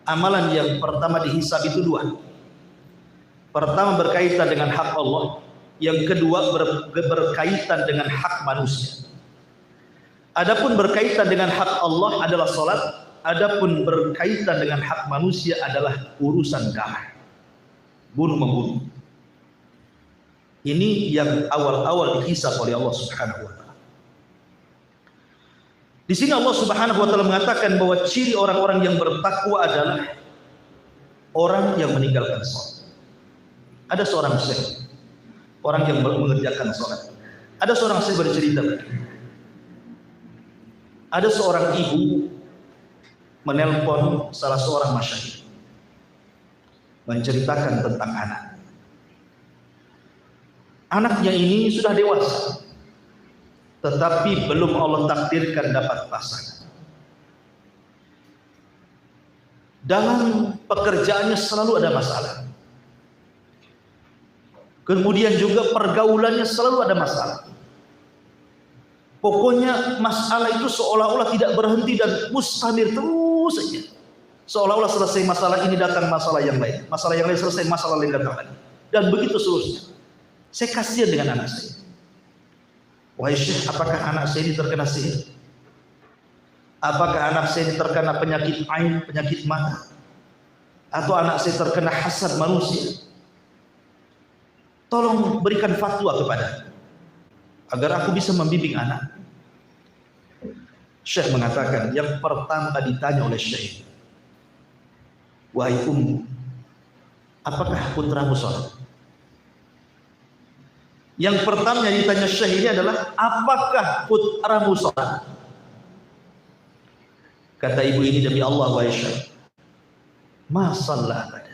amalan yang pertama dihisab itu dua. Pertama berkaitan dengan hak Allah, yang kedua berkaitan dengan hak manusia. Adapun berkaitan dengan hak Allah adalah salat, adapun berkaitan dengan hak manusia adalah urusan darah, bunuh-membunuh. Ini yang awal-awal dihisab oleh Allah Subhanahu wa taala. Di sini Allah Subhanahu wa taala mengatakan bahwa ciri orang-orang yang bertakwa adalah orang yang meninggalkan salat. Ada seorang syekh, orang yang mengerjakan salat. Ada seorang syekh bercerita, ada seorang ibu menelpon salah seorang masyayikh menceritakan tentang anak. Anaknya ini sudah dewasa, tetapi belum Allah takdirkan dapat pasangan. Dalam pekerjaannya selalu ada masalah. Kemudian juga pergaulannya selalu ada masalah. Pokoknya masalah itu seolah-olah tidak berhenti dan mustamir terus saja. Seolah-olah selesai masalah ini datang masalah yang lain. Masalah yang lain selesai, masalah lain datang lagi. Dan begitu seterusnya. Saya kasihan dengan anak saya. Wahai Syekh, apakah anak saya ini terkena sihir? Apakah anak saya ini terkena penyakit ain, penyakit mata? Atau anak saya terkena hasad manusia? Tolong berikan fatwa kepada agar aku bisa membimbing anak. Syekh mengatakan, yang pertama ditanya oleh Syekh, wahai apakah putramu sholat? Yang pertama yang ditanya Syekh ini adalah, apakah putramu sholat? Kata ibu ini, demi Allah wahai Syekh, masalah pada.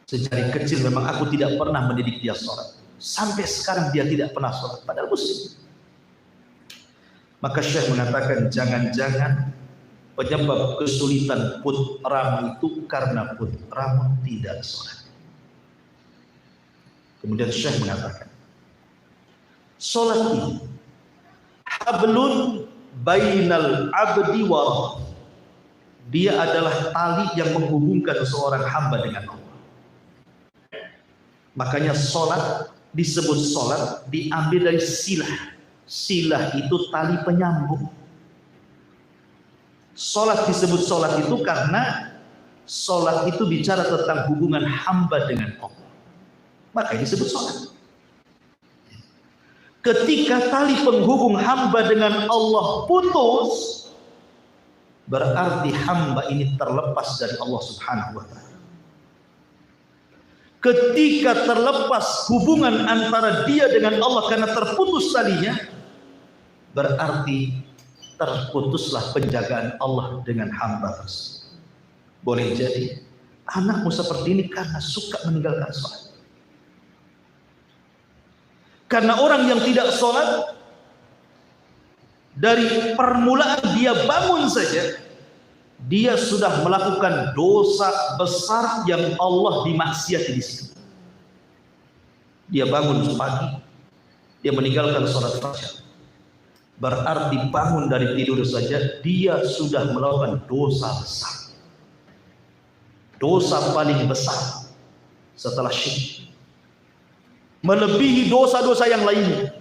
Sejak kecil memang aku tidak pernah mendidik dia sholat. Sampai sekarang dia tidak pernah sholat, padahal muslim. Maka Syekh mengatakan, jangan-jangan penyebab kesulitan putramu itu karena putramu tidak sholat. Kemudian Syekh mengatakan, sholat ini hablun bainal abdi wa rabb. Dia adalah tali yang menghubungkan seorang hamba dengan Allah. Makanya sholat disebut sholat diambil dari silah. Silah itu tali penyambung. Sholat disebut sholat itu karena sholat itu bicara tentang hubungan hamba dengan Allah. Makanya disebut sholat. Ketika tali penghubung hamba dengan Allah putus, berarti hamba ini terlepas dari Allah Subhanahu wa Ta'ala. Ketika terlepas hubungan antara dia dengan Allah karena terputus talinya, berarti terputuslah penjagaan Allah dengan hamba tersebut. Boleh jadi anakmu seperti ini karena suka meninggalkan sholat. Karena orang yang tidak sholat, dari permulaan dia bangun saja, dia sudah melakukan dosa besar yang Allah dimaksiati di situ. Dia bangun pagi, dia meninggalkan sholat fajar. Berarti bangun dari tidur saja, dia sudah melakukan dosa besar. Dosa paling besar setelah syirik. Melebihi dosa-dosa yang lainnya.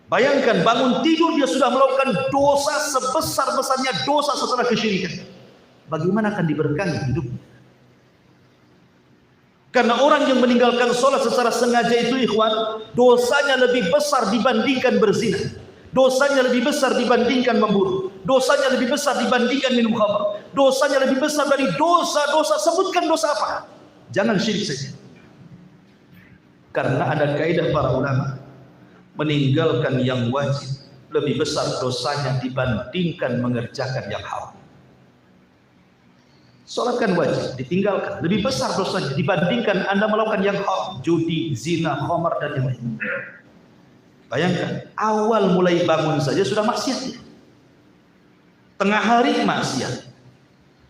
Bayangkan bangun tidur dia sudah melakukan dosa sebesar-besarnya dosa setelah kesyirikan. Bagaimana akan diberkahi hidupnya? Karena orang yang meninggalkan sholat secara sengaja itu ikhwan, dosanya lebih besar dibandingkan berzina. Dosanya lebih besar dibandingkan membunuh. Dosanya lebih besar dibandingkan minum khamr. Dosanya lebih besar dari dosa-dosa. Sebutkan dosa apa? Jangan syirik saja. Karena ada kaidah para ulama, meninggalkan yang wajib lebih besar dosanya dibandingkan mengerjakan yang haram. Sholat kan wajib, ditinggalkan lebih besar dosanya dibandingkan Anda melakukan yang haram, judi, zina, khamar dan yang lain. Bayangkan, awal mulai bangun saja sudah maksiat. Tengah hari maksiat,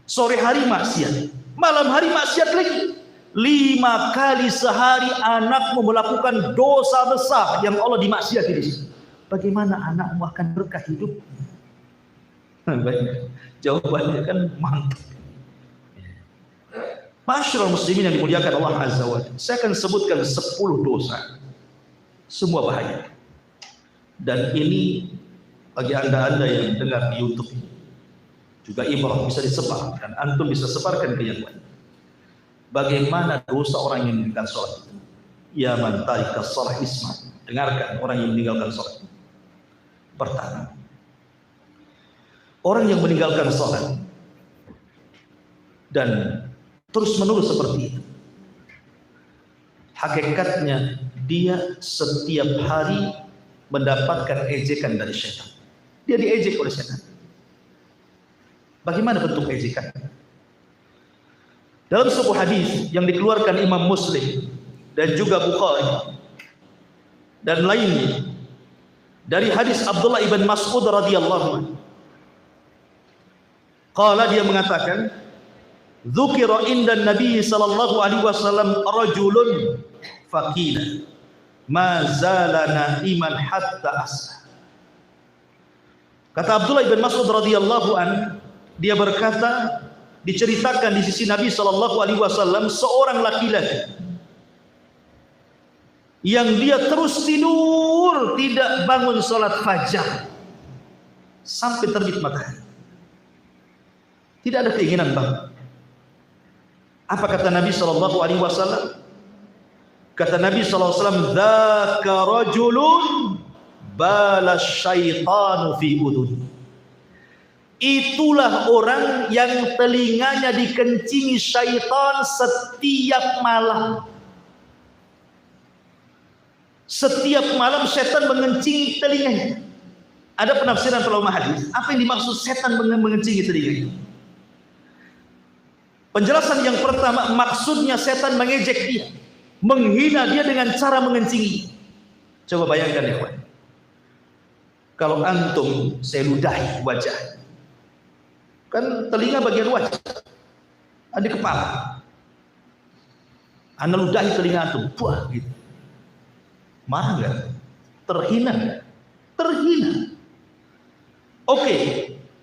sore hari maksiat, malam hari maksiat lagi. 5 kali sehari anakmu melakukan dosa besar yang Allah dimaksiati di situ. Bagaimana anakmu akan berkah hidup? Baik, jawabannya kan mantap. Masyarul muslimin yang dimuliakan Allah Azza wa Jalla, saya akan sebutkan 10 dosa, semua bahaya. Dan ini bagi anda-anda yang dengar di YouTube juga ibrah, bisa disebar dan antum bisa sebarkan ke yang lain. Bagaimana dosa orang yang meninggalkan sholat itu? Ya man tarikas sholat isma. Dengarkan orang yang meninggalkan sholat. Pertama, orang yang meninggalkan sholat dan terus menerus seperti itu, hakikatnya dia setiap hari mendapatkan ejekan dari syaitan. Dia diejek oleh syaitan. Bagaimana bentuk ejekan? Dalam sebuah hadis yang dikeluarkan Imam Muslim dan juga Bukhari dan lainnya dari hadis Abdullah ibn Mas'ud radhiyallahu anhu, qala, dia mengatakan, dzukira inda Nabi sallallahu alaihi wasallam rajulun faqila ma zalana iman hatta asbah. Kata Abdullah bin Mas'ud radhiyallahu an, dia berkata, diceritakan di sisi Nabi sallallahu alaihi wasallam seorang laki-laki yang dia terus tidur, tidak bangun salat fajar sampai terbit matahari. Tidak ada keinginan bangun. Apa kata Nabi sallallahu alaihi wasallam? Kata Nabi sallallahu alaihi wasallam, "Dzaka rajulun bala syaitanu fi udhun." Itulah orang yang telinganya dikencingi syaitan setiap malam. Setiap malam setan mengencingi telinganya. Ada penafsiran para ulama hadis, apa yang dimaksud setan mengencingi telinganya? Penjelasan yang pertama, maksudnya setan mengejek dia, menghina dia dengan cara mengencingi. Coba bayangkan ya, kawan. Kalau antum saya ludahi wajah, kan telinga bagian wajah, ada kepala, anda ludahi telinga antum, buah gitu, marah nggak? Terhina nggak? Terhina. Oke,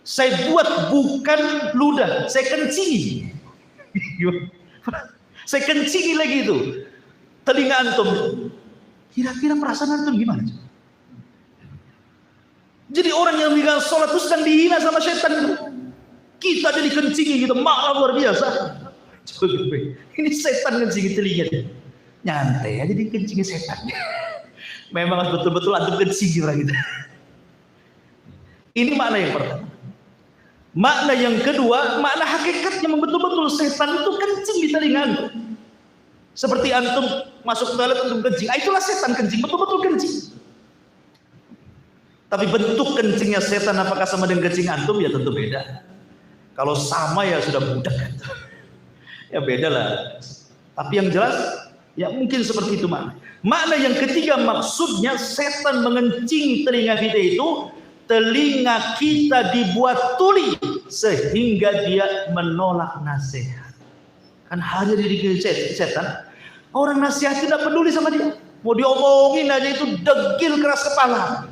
saya buat bukan ludah, saya kencingi. Saya kencingi lagi itu telinga antum. Kira-kira perasaan antum gimana? Jadi orang yang meninggal sholat itu sedang dihina sama setan. Kita jadi kencingi gitu, marah luar biasa. Ini setan kencingi telinga. Nyantai aja dikencingi setan. Memang harus betul-betul antum kencingi orang itu. Ini makna yang pertama. Makna yang kedua, makna hakikatnya betul-betul setan itu kencing di telinga antum. Seperti antum masuk ke toilet antum kencing, itulah setan kencing, betul-betul kencing. Tapi bentuk kencingnya setan apakah sama dengan kencing antum? Ya tentu beda. Kalau sama ya sudah budak. Ya beda lah. Tapi yang jelas ya mungkin seperti itu makna. Makna yang ketiga, maksudnya setan mengencingi telinga kita itu, telinga kita dibuat tuli sehingga dia menolak nasihat. Kan hadir di setan, orang nasihat tidak peduli sama dia, mau diomongin aja itu degil keras kepala.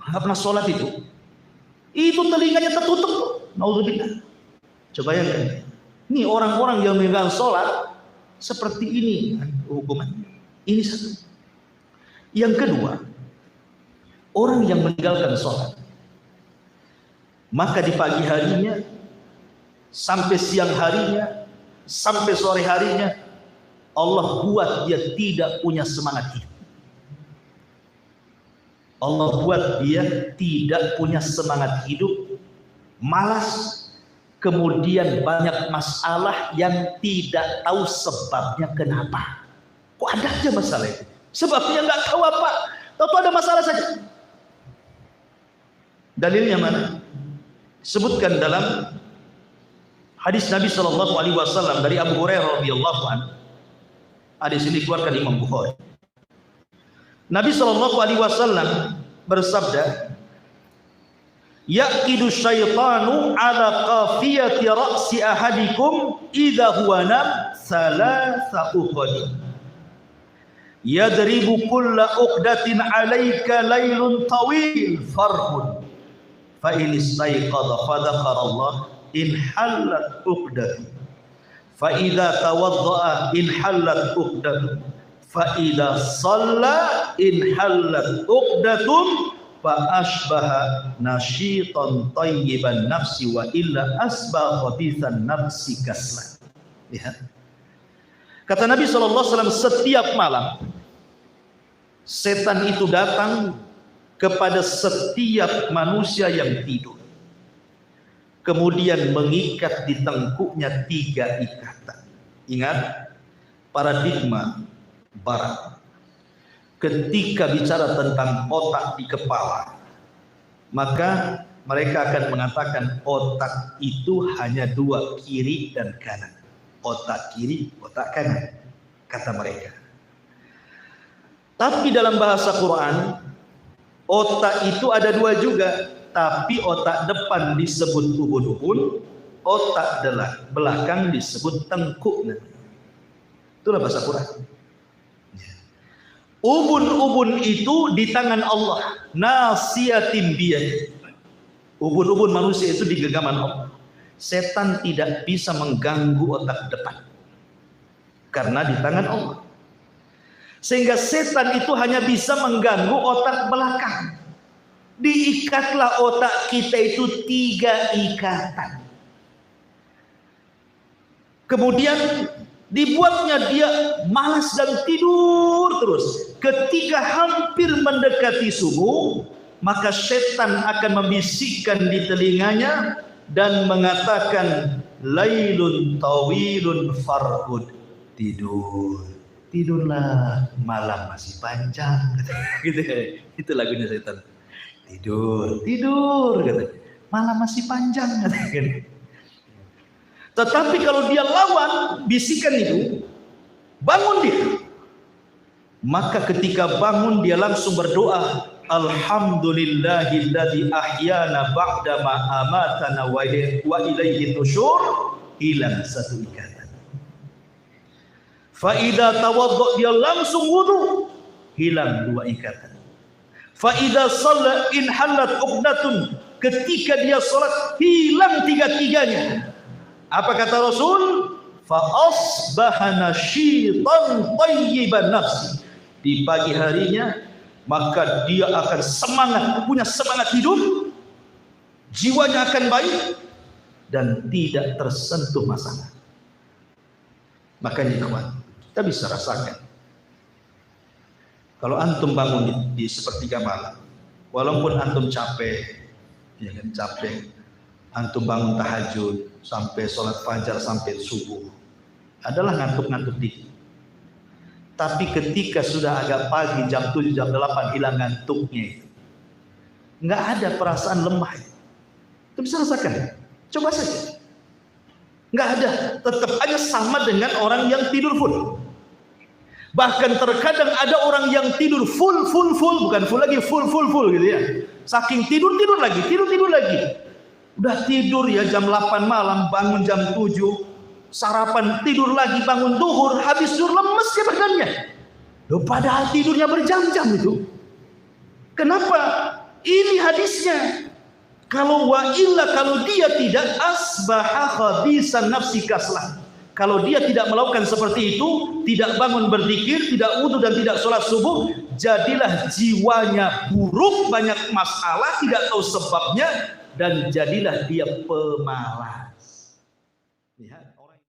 Nggak pernah sholat itu telinganya tertutup. Naudzubillah. Coba ya, ini orang-orang yang meninggalkan sholat seperti ini hukuman. Ini satu. Yang kedua, orang yang meninggalkan sholat, maka di pagi harinya, sampai siang harinya, sampai sore harinya, Allah buat dia tidak punya semangat hidup. Allah buat dia tidak punya semangat hidup, malas, kemudian banyak masalah yang tidak tahu sebabnya kenapa. Kok ada aja masalah itu? Sebabnya nggak tahu apa, tahu ada masalah saja. Dalilnya mana? Sebutkan dalam hadis Nabi Shallallahu Alaihi Wasallam dari Abu Hurairah radhiyallahu anhu. Hadis ini dikeluarkan Imam Bukhari. Nabi Shallallahu Alaihi Wasallam bersabda, "Yaqidu syaitanu ala qafiyati ra'si ahadikum idza huwa nam salasa uqad. Yadribu kulla uqdatin 'alaika laylun tawil farhun." Fa in istayqadha fa dzakara Allah in hallat uqdatu. Fa idza tawaddaa in hallat uqdatu. Fa idza shalla in hallat uqdatun fa asbaha nashitan tayyiban nafsi wa illa asbaha khabithan nafsi kaslan. Lihat. Kata Nabi sallallahu alaihi wasallam, setiap malam setan itu datang kepada setiap manusia yang tidur, kemudian mengikat di tengkuknya 3 ikatan. Ingat paradigma barat ketika bicara tentang otak di kepala, maka mereka akan mengatakan otak itu hanya 2, kiri dan kanan. Otak kiri, otak kanan, kata mereka. Tapi dalam bahasa Quran, otak itu ada 2 juga, tapi otak depan disebut ubun-ubun, otak belakang disebut tengkuk. Itulah bahasa Quran. Ubun-ubun itu di tangan Allah. Nasiyatin biyadihi. Ubun-ubun manusia itu di genggaman Allah. Setan tidak bisa mengganggu otak depan, karena di tangan Allah. Sehingga setan itu hanya bisa mengganggu otak belakang. Diikatlah otak kita itu 3 ikatan. Kemudian dibuatnya dia malas dan tidur terus. Ketika hampir mendekati subuh, maka setan akan membisikkan di telinganya dan mengatakan, lailun tawilun farqud, tidurlah, malam masih panjang. Gitu. Itu lagunya setan. Tidur kata. Malam masih panjang kata. Tetapi kalau dia lawan bisikan itu, bangun dia. Maka ketika bangun dia langsung berdoa, alhamdulillahilladzi ahyana ba'dama amatana wa ilaihin nusyur. Hilang 1 ikatan. Fa idza tawadda, dia langsung wudu, hilang 2 ikatan. Fa idza shalla in halat uqdatun, ketika dia salat hilang 3-tiganya. Apa kata Rasul? Fa asbaha nasyitan thayyiban nafsi. Di pagi harinya maka dia akan semangat, punya semangat hidup, jiwanya akan baik dan tidak tersentuh masalah. Makanya kawan, kita bisa rasakan. Kalau antum bangun di sepertiga malam, walaupun antum capek, ya kan, capek, antum bangun tahajud sampai sholat fajar sampai subuh, adalah ngantuk-ngantuk dikit. Tapi ketika sudah agak pagi, jam 7, jam 8, hilang ngantuknya itu, nggak ada perasaan lemah. Itu bisa rasakan, coba saja. Nggak ada, tetap aja sama dengan orang yang tidur full. Bahkan terkadang ada orang yang tidur full, bukan full lagi, full gitu ya. Saking tidur lagi. Udah tidur ya jam 8 malam, bangun jam 7, sarapan, tidur lagi, bangun duhur, habis duhur lemes ya badannya. Loh, padahal tidurnya berjam-jam itu. Kenapa? Ini hadisnya. Kalau dia tidak asbaha khabisan nafsi kaslah. Kalau dia tidak melakukan seperti itu, tidak bangun berzikir, tidak wudu dan tidak sholat subuh, jadilah jiwanya buruk, banyak masalah, tidak tahu sebabnya, dan jadilah dia pemalas.